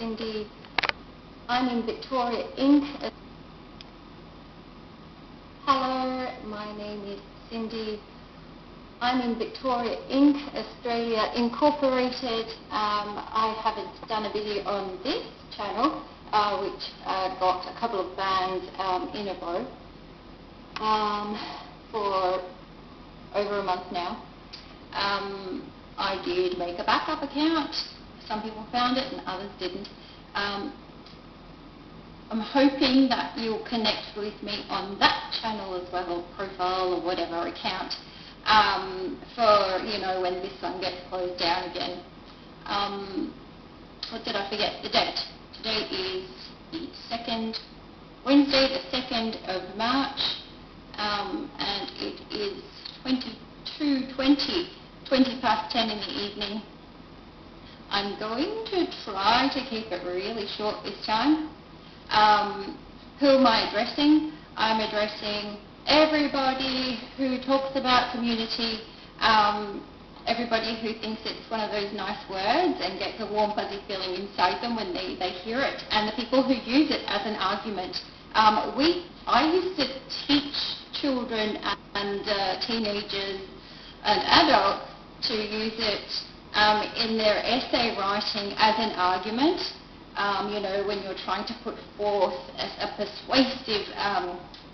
Cindy. I'm in Victoria Inc. Hello, my name is Cindy. I'm in Victoria Inc. Australia Incorporated. I haven't done a video on this channel, which got a couple of bans in a row for over a month now. I did make a backup account. Some people found it and others didn't. I'm hoping that you'll connect with me on that channel as well, profile or whatever account, for, you know, when this one gets closed down again. What did I forget? The date. Today is the Wednesday the 2nd of March, and it is 20 past 10 in the evening. I'm going to try to keep it really short this time. Who am I addressing? I'm addressing everybody who talks about community, everybody who thinks it's one of those nice words and gets a warm fuzzy feeling inside them when they hear it, and the people who use it as an argument. I used to teach children and teenagers and adults to use it in their essay writing as an argument. You know, when you're trying to put forth a persuasive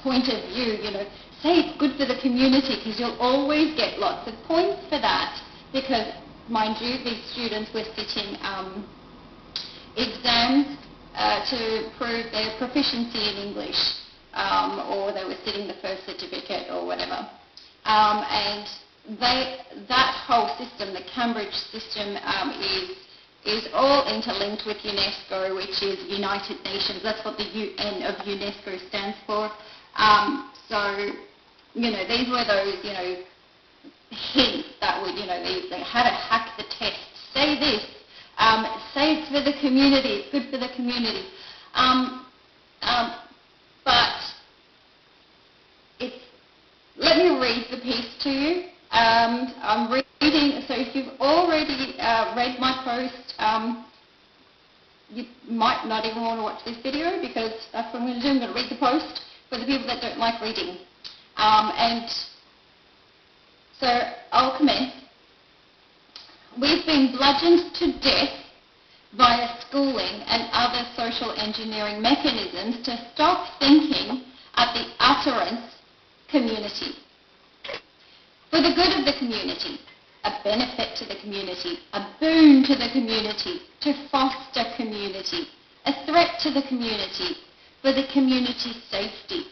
point of view, you know, say it's good for the community, because you'll always get lots of points for that, because, mind you, these students were sitting exams to prove their proficiency in English, or they were sitting the first certificate or whatever. And that whole system, the Cambridge system, is all interlinked with UNESCO, which is United Nations. That's what the UN of UNESCO stands for. So, you know, these were those, you know, hints that would, you know, they had to hack the test. Say this. Say it's for the community. It's good for the community. But let me read the piece to you. I'm reading, so if you've already read my post, you might not even want to watch this video, because that's what I'm going to do. I'm going to read the post for the people that don't like reading. And so I'll commence. We've been bludgeoned to death via schooling and other social engineering mechanisms to stop thinking at the utterance community. For the good of the community, a benefit to the community, a boon to the community, to foster community, a threat to the community, for the community's safety,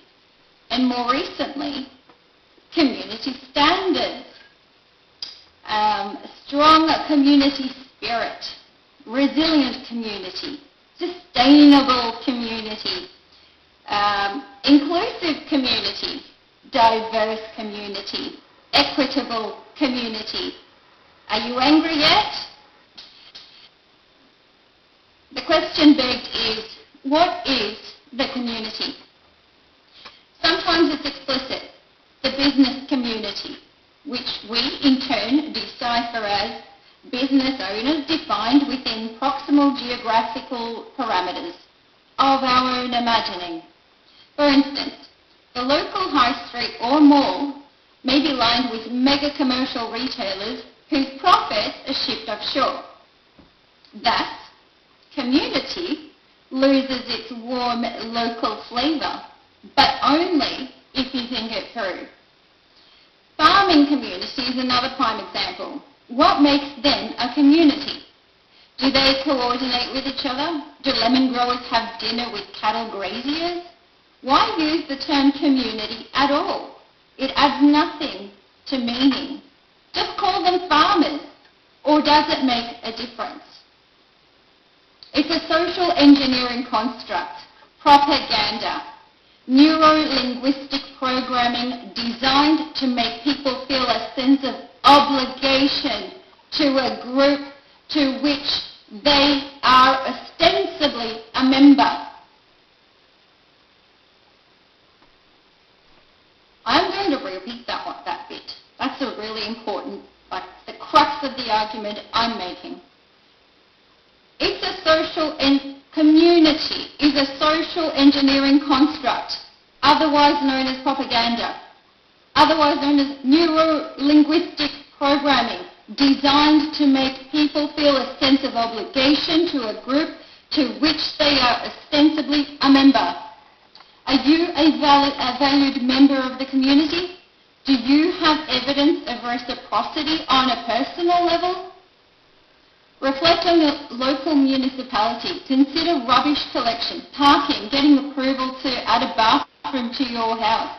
and more recently, community standards, strong community spirit, resilient community, sustainable community, inclusive community, diverse community, equitable community. Are you angry yet? The question begged is, what is the community? Sometimes it's explicit, the business community, which we in turn decipher as business owners defined within proximal geographical parameters of our own imagining. For instance, the local high street or mall may be lined with mega commercial retailers whose profits are shipped offshore. Thus, community loses its warm local flavour, but only if you think it through. Farming community is another prime example. What makes them a community? Do they coordinate with each other? Do lemon growers have dinner with cattle graziers? Why use the term community at all? It adds nothing to meaning. Just call them farmers. Or does it make a difference? It's a social engineering construct, propaganda, neuro-linguistic programming designed to make people feel a sense of obligation to a group to which they are ostensibly a member. I'm going to repeat that bit. That's a really important, like the crux of the argument I'm making. It's a community is a social engineering construct, otherwise known as propaganda, otherwise known as neuro-linguistic programming, designed to make people feel a sense of obligation to a group to which they are ostensibly a member. Are you a valued member of the community? Do you have evidence of reciprocity on a personal level? Reflect on your local municipality. Consider rubbish collection, parking, getting approval to add a bathroom to your house.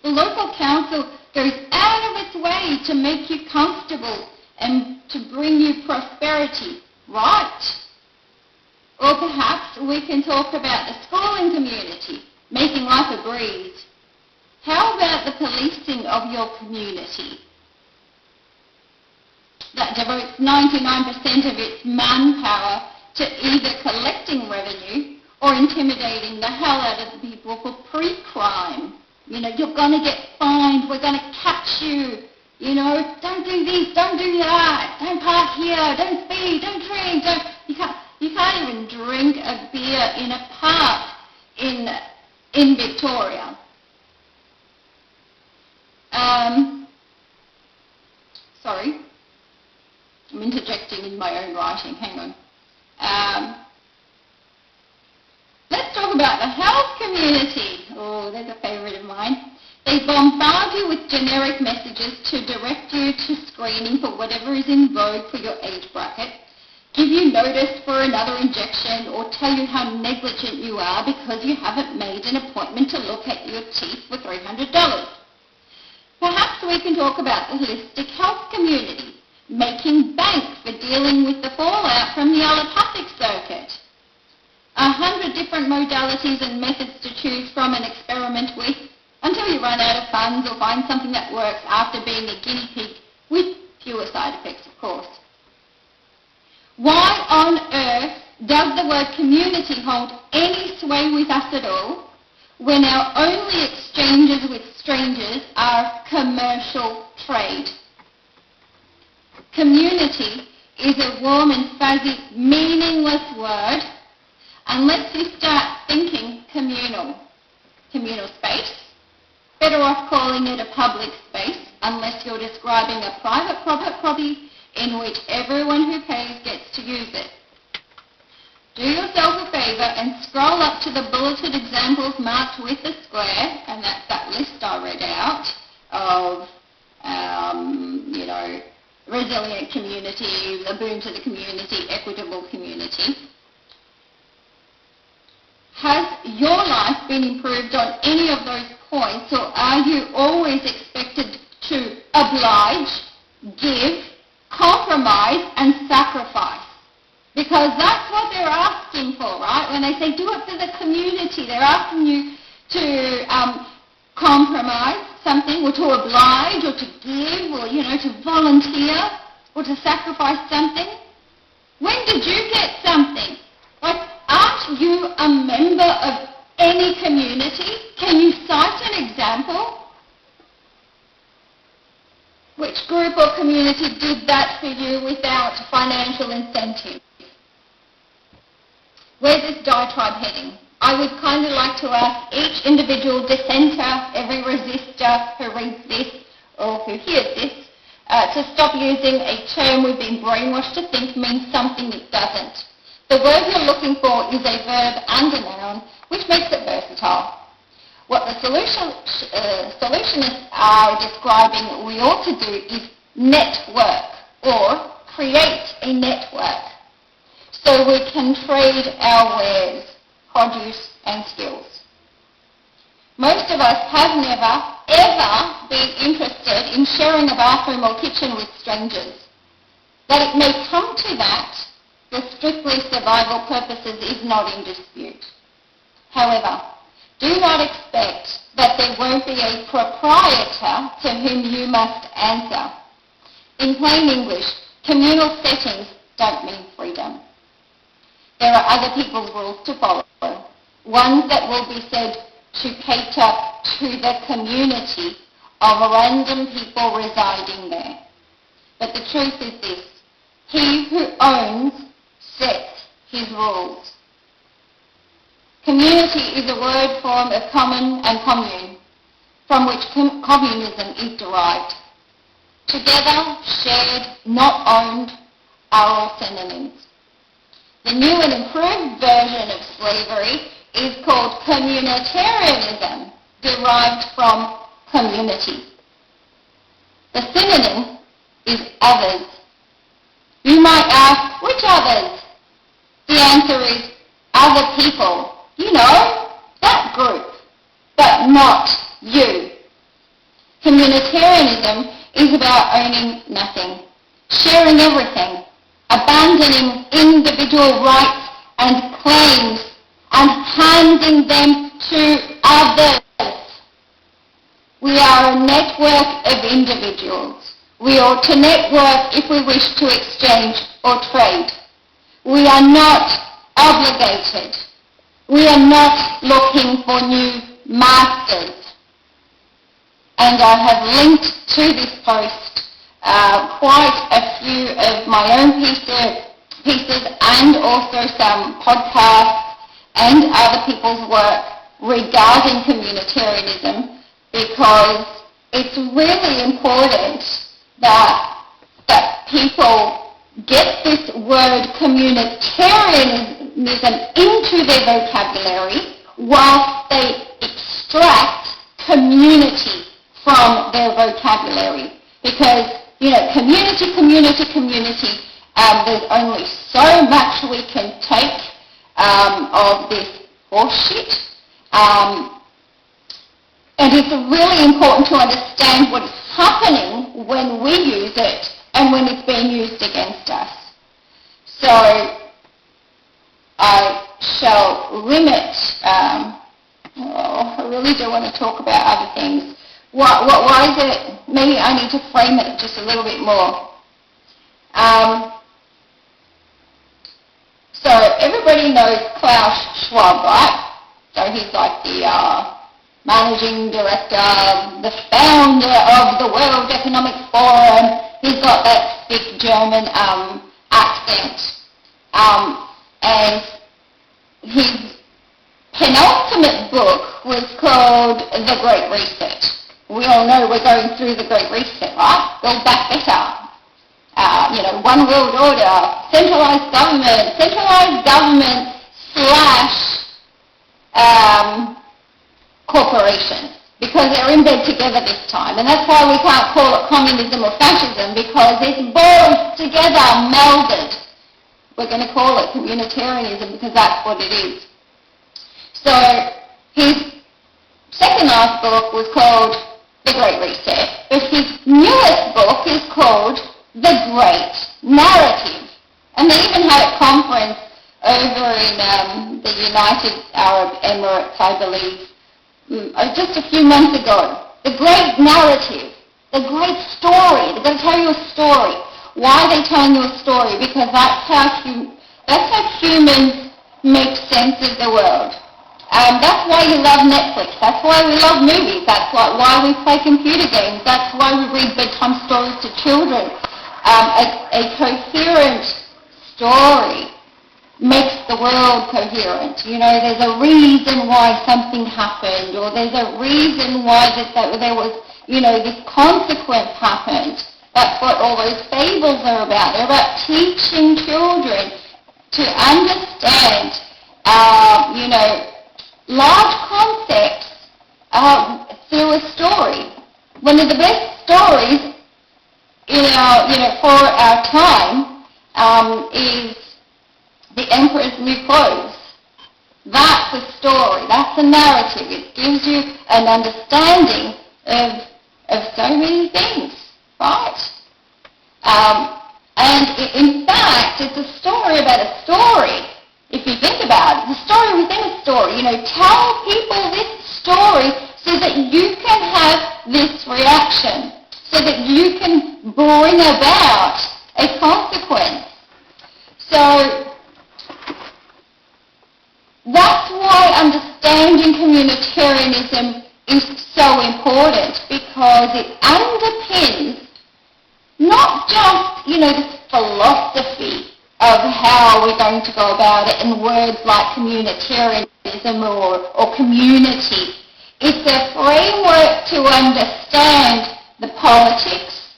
The local council goes out of its way to make you comfortable and to bring you prosperity, right? Or perhaps we can talk about the schooling community, making life a breeze. How about the policing of your community that devotes 99% of its manpower to either collecting revenue or intimidating the hell out of the people for pre-crime? You know, you're going to get fined, we're going to catch you, you know, don't do this, don't do that, don't park here, don't speed, don't drink, you can't even drink a beer in a park in Victoria. Sorry, I'm interjecting in my own writing, hang on. Let's talk about the health community. Oh, there's a favourite of mine. They bombard you with generic messages to direct you to screening for whatever is in vogue for your age bracket, give you notice for another injection, or tell you how negligent you are because you haven't made an appointment to look at your teeth for $300. Perhaps we can talk about the holistic health community, making bank for dealing with the fallout from the allopathic circuit. 100 different modalities and methods to choose from and experiment with until you run out of funds or find something that works after being a guinea pig, with fewer side effects, of course. Why on earth does the word community hold any sway with us at all when our only exchanges with strangers are commercial trade? Community is a warm and fuzzy, meaningless word unless you start thinking communal space. Better off calling it a public space unless you're describing a private property in which everyone who pays gets to use it. Do yourself a favour and scroll up to the bulleted examples marked with a square, and that's that list I read out of, resilient community, a boon to the community, equitable community. Has your life been improved on any of those points, or are you always expected to oblige, give, compromise and sacrifice? Because that's what they're asking for, right? When they say do it for the community, they're asking you to compromise something, or to oblige, or to give, or, to volunteer, or to sacrifice something. When did you get something? Like, aren't you a member of any community? Can you cite an example? Which group or community did that for you without financial incentive? Where's this diatribe heading? I would kind of like to ask each individual dissenter, every resistor who reads this or who hears this, to stop using a term we've been brainwashed to think means something it doesn't. The word you're looking for is a verb and a noun, which makes it versatile. What the solutionists are describing we ought to do is network, or create a network, so we can trade our wares, produce and skills. Most of us have never, ever been interested in sharing a bathroom or kitchen with strangers. That it may come to that, for strictly survival purposes, is not in dispute. However, do not expect that there won't be a proprietor to whom you must answer. In plain English, communal settings don't mean freedom. There are other people's rules to follow, ones that will be said to cater to the community of random people residing there. But the truth is this: he who owns sets his rules. Community is a word form of common and commune, from which communism is derived. Together, shared, not owned, are all synonyms. The new and improved version of slavery is called communitarianism, derived from community. The synonym is others. You might ask, which others? The answer is other people. You know, that group, but not you. Communitarianism is about owning nothing, sharing everything, abandoning individual rights and claims, and handing them to others. We are a network of individuals. We ought to network if we wish to exchange or trade. We are not obligated. We are not looking for new masters. And I have linked to this post quite a few of my own pieces and also some podcasts and other people's work regarding communitarianism, because it's really important that people get this word communitarianism into their vocabulary whilst they extract community from their vocabulary. Because, community, there's only so much we can take of this horseshit. And it's really important to understand what is happening when we use it and when it's being used against us. So I shall limit, I really do want to talk about other things. Why is it, maybe I need to frame it just a little bit more. So everybody knows Klaus Schwab, right? So he's like the managing director, the founder of the World Economic Forum. He's got that thick German accent. And his penultimate book was called The Great Reset. We all know we're going through the Great Reset, right? Build back better. One world order, centralized government / corporations, because they're in bed together this time. And that's why we can't call it communism or fascism, because it's both together, melded. We're going to call it communitarianism because that's what it is. So his second last book was called The Great Reset, but his newest book is called The Great Narrative. And they even had a conference over in the United Arab Emirates, I believe, just a few months ago. The Great Narrative, the great story. They're going to tell you a story. Why are they telling you a story? Because that's how humans make sense of the world. That's why you love Netflix. That's why we love movies. That's why we play computer games. That's why we read bedtime stories to children. A coherent story makes the world coherent. There's a reason why something happened, or there's a reason why there was, this consequence happened. That's what all those fables are about. They're about teaching children to understand, large concepts through a story. One of the best stories for our time is The Emperor's New Clothes. That's a story. That's a narrative. It gives you an understanding of so many things, right? And in fact, it's a story about a story. If you think about it, the story within a story. Tell people this story so that you can have this reaction, so that you can bring about a consequence. So that's why understanding communitarianism is so important, because it underpins not just, this philosophy of how we're going to go about it, and words like communitarianism or community. It's a framework to understand the politics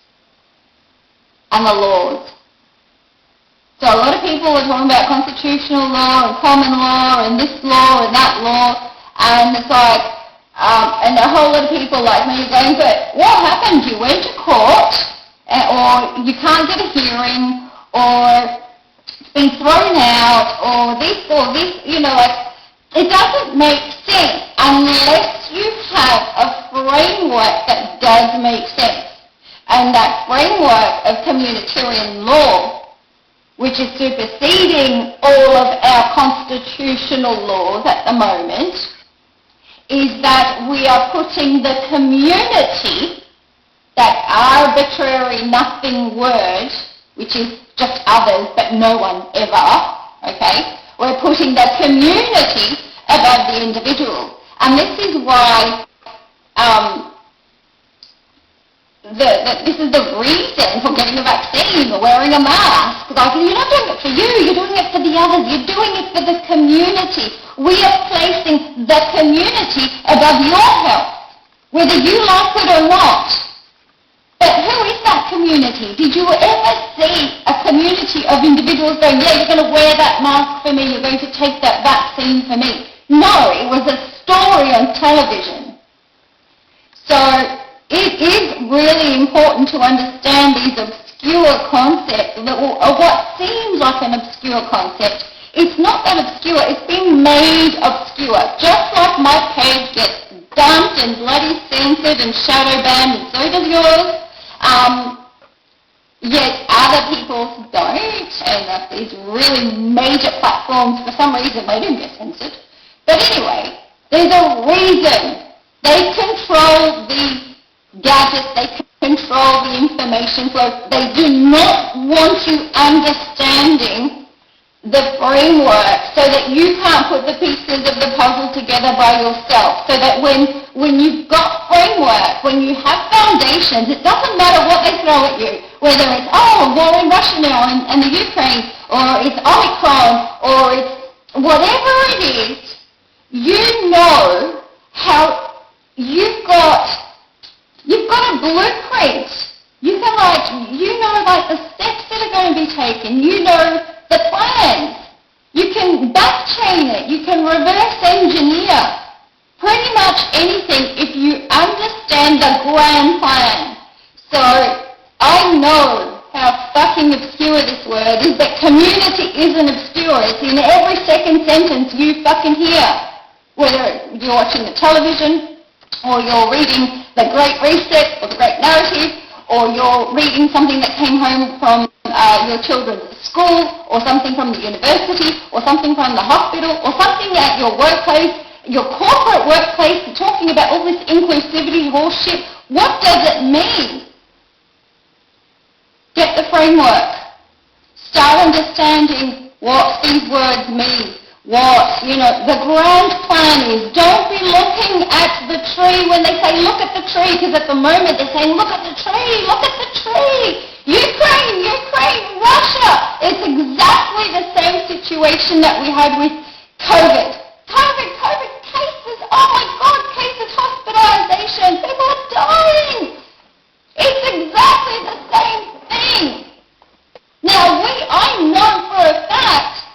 and the laws. So a lot of people are talking about constitutional law and common law and this law and that law, and it's like, and a whole lot of people like me are going, but what happened? You went to court, or you can't get a hearing, or it's been thrown out, or this, like, it doesn't make sense unless you have a framework that does make sense. And that framework of communitarian law, which is superseding all of our constitutional laws at the moment, is that we are putting the community, that arbitrary nothing word, which is just others but no one ever, okay? We're putting the community above the individual. And this is why this is the reason for getting a vaccine or wearing a mask. Like, you're not doing it for you, you're doing it for the others, you're doing it for the community. We are placing the community above your health, whether you like it or not. But who is that community? Did you ever see a community of individuals going, yeah, you're going to wear that mask for me, you're going to take that vaccine for me? No, it was a story on television. So it is really important to understand these obscure concepts, or what seems like an obscure concept. It's not that obscure, it's been made obscure. Just like my page gets dumped and bloody censored and shadow banned, and so does yours. Yet other people's don't, and these really major platforms, for some reason, they don't get censored. But anyway, there's a reason. They control the gadgets, they control the information flow. They do not want you understanding the framework so that you can't put the pieces of the puzzle together by yourself. So that when you've got framework, when you have foundations, it doesn't matter what they throw at you, whether it's, war in Russia now and the Ukraine, or it's Omicron, or it's whatever it is, you know how you've got a blueprint. You can the steps that are going to be taken. You know the plans. You can backchain it. You can reverse engineer pretty much anything if you understand the grand plan. So I know how fucking obscure this word is, but community isn't obscure. It's in every second sentence you fucking hear. Whether you're watching the television, or you're reading The Great Reset, or The Great Narrative, or you're reading something that came home from your children's school, or something from the university, or something from the hospital, or something at your workplace, your corporate workplace, talking about all this inclusivity bullshit. What does it mean? Get the framework. Start understanding what these words mean. What, the grand plan is. Don't be looking at the tree when they say, look at the tree, because at the moment they're saying, look at the tree, look at the tree. Ukraine, Russia. It's exactly the same situation that we had with COVID. COVID cases, oh my God, cases, hospitalization, people are dying. It's exactly the same thing. Now, I know for a fact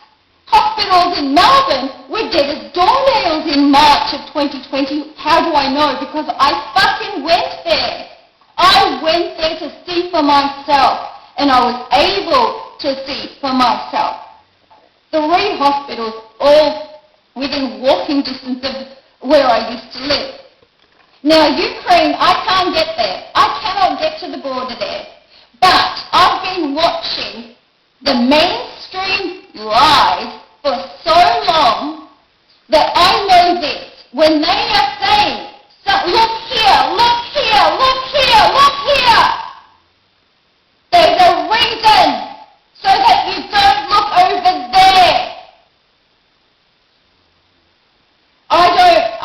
hospitals in Melbourne were dead as doornails in March of 2020. How do I know? Because I fucking went there. I went there to see for myself, and I was able to see for myself. 3 hospitals, all within walking distance of where I used to live. Now, Ukraine, I can't get there. I cannot get to the border there. But I've been watching the mainstream lies for so long that I know this. When they are saying, look here, look here, look here, look here, there's a reason so that you don't look over there.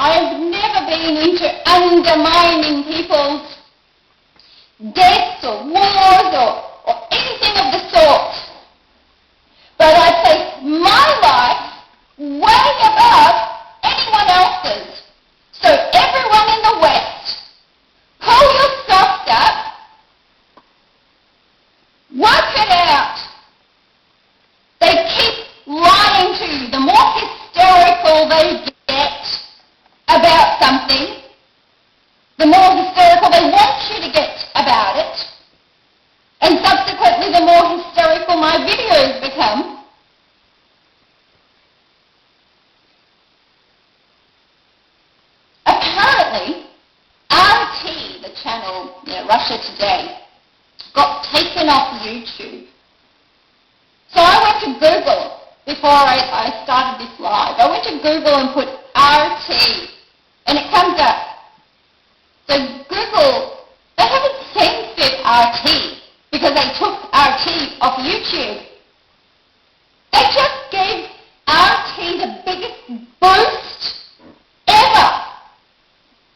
I've never been into undermining people's deaths or wars or anything of the sort. Russia today got taken off YouTube. So I went to Google before I started this live. I went to Google and put RT, and it comes up. So Google, they haven't censored RT because they took RT off YouTube. They just gave RT the biggest boost ever.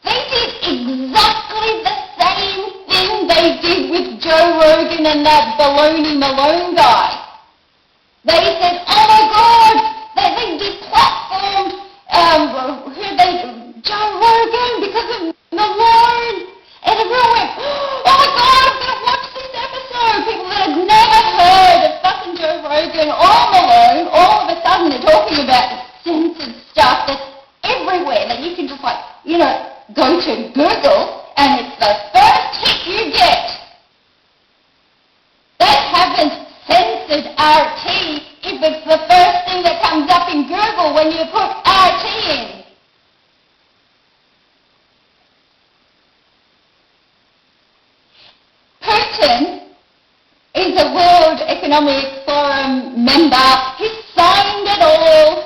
They did exactly the same thing they did with Joe Rogan and that baloney Malone guy. They said, oh my God, they deplatformed Joe Rogan because of Malone. And everyone went, oh my God, I'm going to watch this episode. People that have never heard of fucking Joe Rogan or Malone, all of a sudden they're talking about censored stuff that's everywhere, that you can just go to Google and it's the first hit you get. They haven't censored RT if it's the first thing that comes up in Google when you put RT in. Putin is a World Economic Forum member. He's signed it all.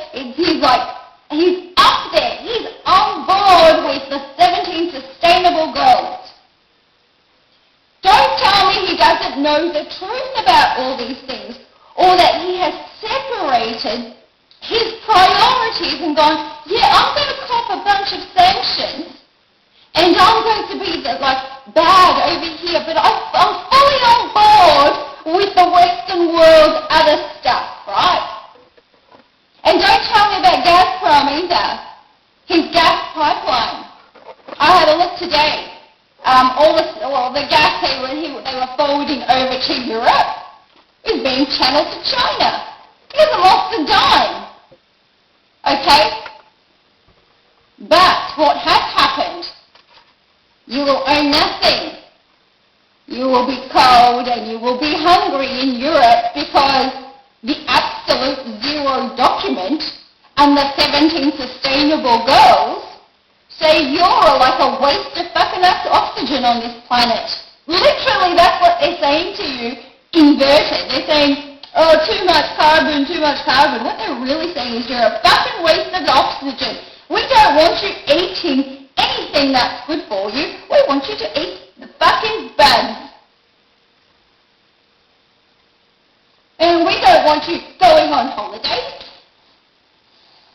He's up there. He's on board with the 17 Sustainable Goals. Don't tell me he doesn't know the truth about all these things, or that he has separated his priorities and gone, yeah, I'm going to cop a bunch of sanctions, and I'm going to be bad over here, but I'm fully on board with the Western world's other stuff, right? And don't tell me about Gazprom either. His gas pipeline. I had a look today. The gas they were forwarding over to Europe is being channeled to China. He hasn't lost a dime. Okay? But what has happened? You will own nothing. You will be cold and you will be hungry in Europe because the absolute zero document and the 17 sustainable goals say you're like a waste of fucking oxygen on this planet. Literally, that's what they're saying to you, inverted. They're saying, oh, too much carbon, too much carbon. What they're really saying is you're a fucking waste of oxygen. We don't want you eating anything that's good for you. We want you to eat the fucking bugs. And we don't want you going on holiday.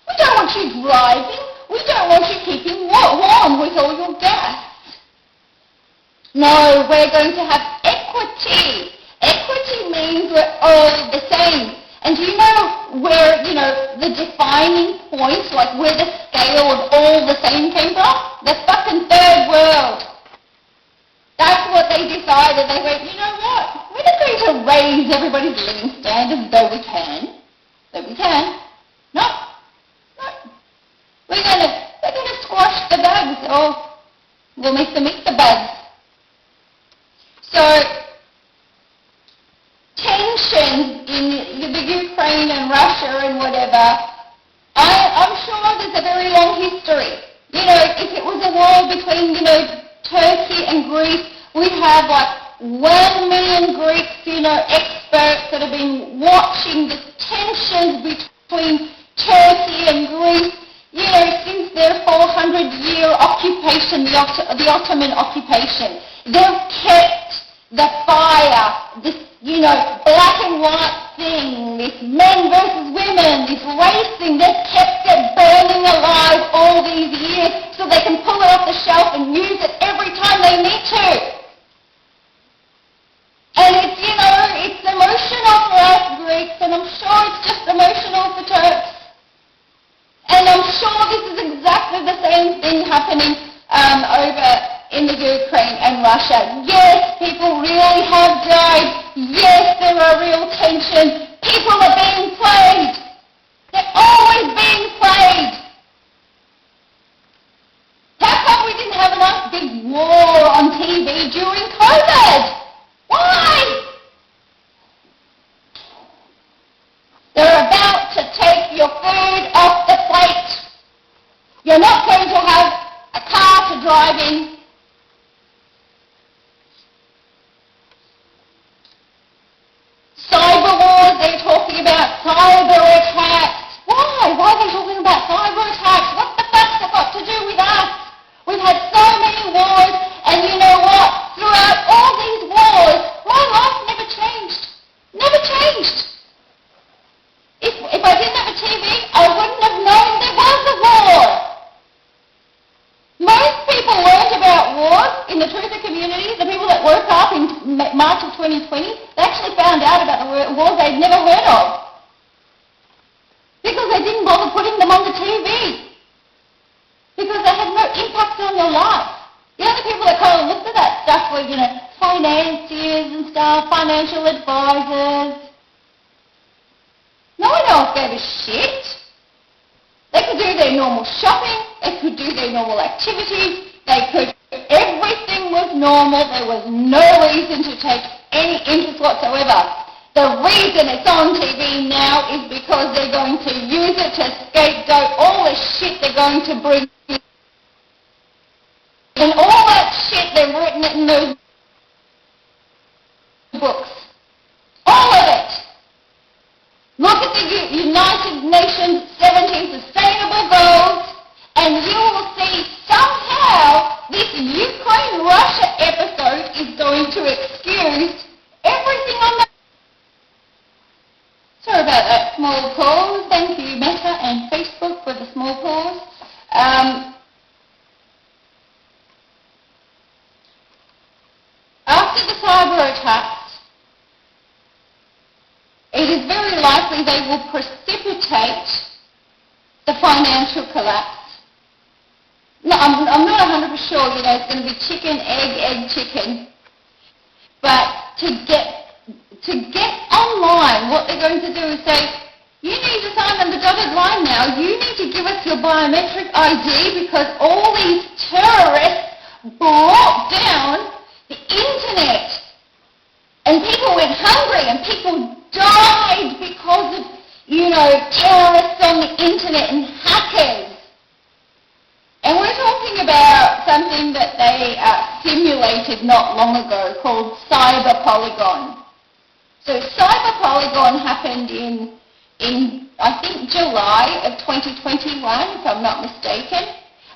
We don't want you driving. We don't want you keeping warm with all your gas. No, we're going to have equity. Equity means we're all the same. And do you know where, the defining points, where the scale of all the same came from? The fucking third world. That's what they decided. They went, you know what? We're not going to raise everybody's living standards, though we can. No. We're gonna squash the bugs, or we'll make them eat the bugs. So tensions in the Ukraine and Russia and whatever, I'm sure there's a very long history. If it was a war between, Turkey and Greece, we'd have 1 million Greeks, experts that have been watching the tensions between Turkey and Greece, since their 400-year occupation, the Ottoman occupation. They've kept the fire, this, black and white thing, this men versus women, this race thing, they've kept it burning alive all these years so they can pull it off the shelf and use it every time they need to. And it's, it's emotional for us Greeks, and I'm sure it's just emotional for Turks. And I'm sure this is exactly the same thing happening over in the Ukraine and Russia. Yes, people really have died. Yes, there are real tensions. People are being played. They're always being played. How come we didn't have enough big war on TV during COVID? Why? They're about to take your food off the plate. You're not going to have a car to drive in. March of 2020, they actually found out about the wars they'd never heard of. Because they didn't bother putting them on the TV. Because they had no impact on your life. The only people that kind of looked at that stuff were, financiers and stuff, financial advisors. No one else gave a shit. They could do their normal shopping. They could do their normal activities. Everything was normal. There was no reason to take any interest whatsoever. The reason it's on TV now is because they're going to use it to scapegoat all the shit they're going to bring. And all that shit, they've written it in those books. All of it. Look at the United Nations 17 Sustainable Goals, and you will see somehow this Ukraine-Russia episode is going to excuse everything on the... Sorry about that small pause. Thank you, Meta and Facebook, for the small pause. After the cyber attacks, it is very likely they will precipitate the financial collapse. No, I'm not 100% sure, it's going to be chicken, egg, chicken. But to get online, what they're going to do is say, you need to sign on the dotted line now. You need to give us your biometric ID because all these terrorists brought down the internet. And people went hungry and people died because of, terrorists on the internet and hackers. And we're talking about something that they simulated not long ago called Cyber Polygon. So Cyber Polygon happened in I think July of 2021, if I'm not mistaken,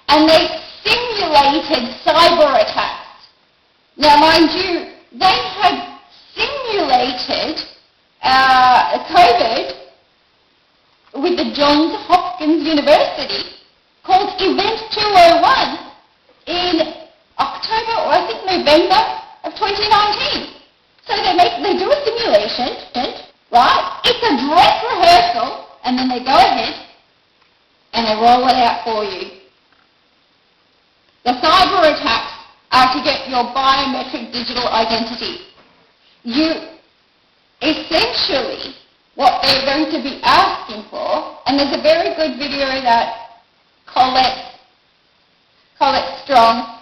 and they simulated cyber attacks. Now, mind you, they had simulated COVID with the Johns Hopkins University called Event 201 in October or I think November of 2019. So they do a simulation, right? It's a dress rehearsal, and then they go ahead and they roll it out for you. The cyber attacks are to get your biometric digital identity. Essentially, what they're going to be asking for, and there's a very good video that Colette Strong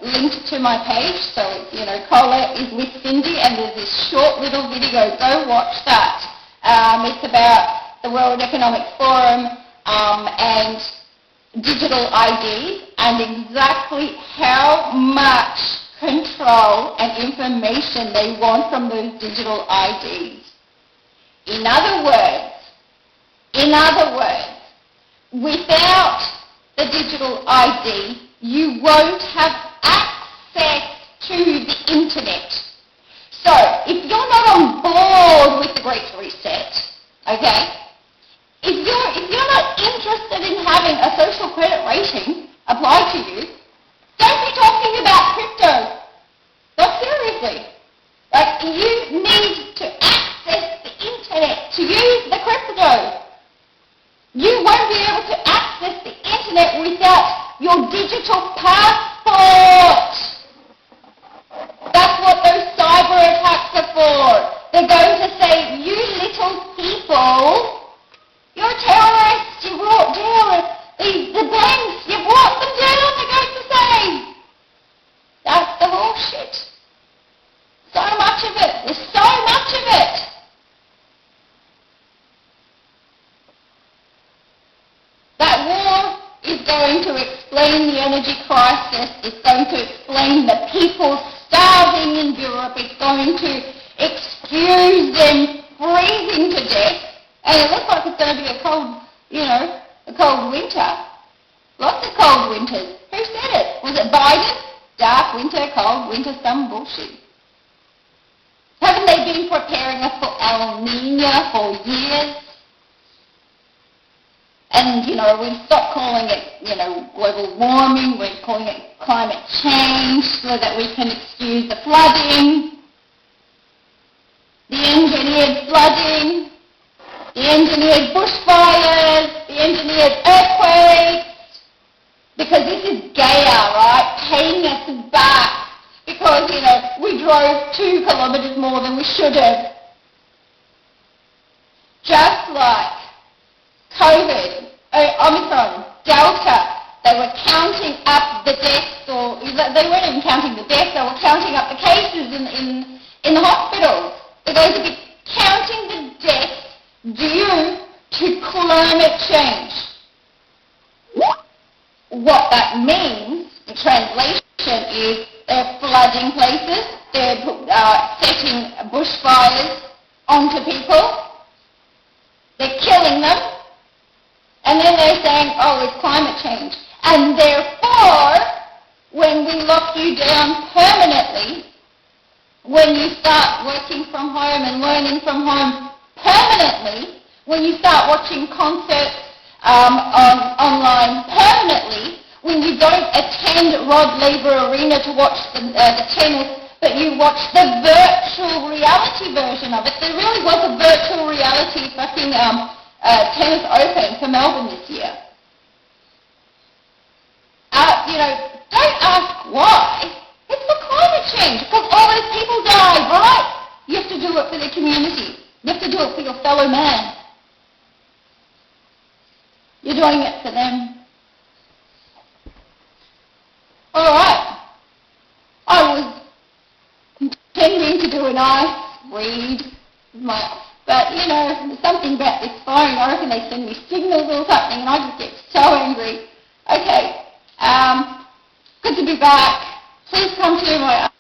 linked to my page, so it's, Colette is with Cindy, and there's this short little video. Go watch that. It's about the World Economic Forum and digital ID and exactly how much control and information they want from those digital IDs. In other words, without the digital ID, you won't have access to the internet. So, if you're not on board with the Great Reset, okay, if you're not interested in having a social credit rating applied to you, don't be talking about crypto. Not seriously. Like, you need to access the internet to use the crypto. You won't be able to access the internet without your digital passport. That's what those cyber attacks are for. They're going to say, you little people, you're terrorists, you brought down the banks, you brought them down, they're going to say. That's the bullshit. So much of it. There's so much of it. That war is going to explain the energy crisis. It's going to explain the people starving in Europe. It's going to excuse them freezing to death. And it looks like it's going to be a cold winter. Lots of cold winters. Who said it? Was it Biden? Dark winter, cold winter, some bullshit. Haven't they been preparing us for El Nino for years? And, we've stopped calling it, global warming, we're calling it climate change so that we can excuse the flooding, the engineered flooding, the engineered bushfires, the engineered earthquakes, because this is Gaia, right, paying us back because, we drove 2 kilometres more than we should have. Just like COVID, Omicron, Delta, they were counting up the deaths, or they weren't even counting the deaths, they were counting up the cases in the hospitals. They're going to be counting the deaths due to climate change. What that means, in translation, is they're flooding places, they're setting bushfires onto people, they're killing them, and then they're saying, oh, it's climate change. And therefore, when we lock you down permanently, when you start working from home and learning from home permanently, when you start watching concerts online permanently, when you don't attend Rod Laver Arena to watch the tennis, but you watch the virtual reality version of it. There really was a virtual reality fucking tennis open for Melbourne this year. Don't ask why. It's for climate change, because all those people died, right? You have to do it for the community. You have to do it for your fellow man. You're doing it for them. All right. I was intending to do a nice read, but there's something about this phone. I reckon they send me signals or something, and I just get so angry. Okay. Good to be back. Please come to my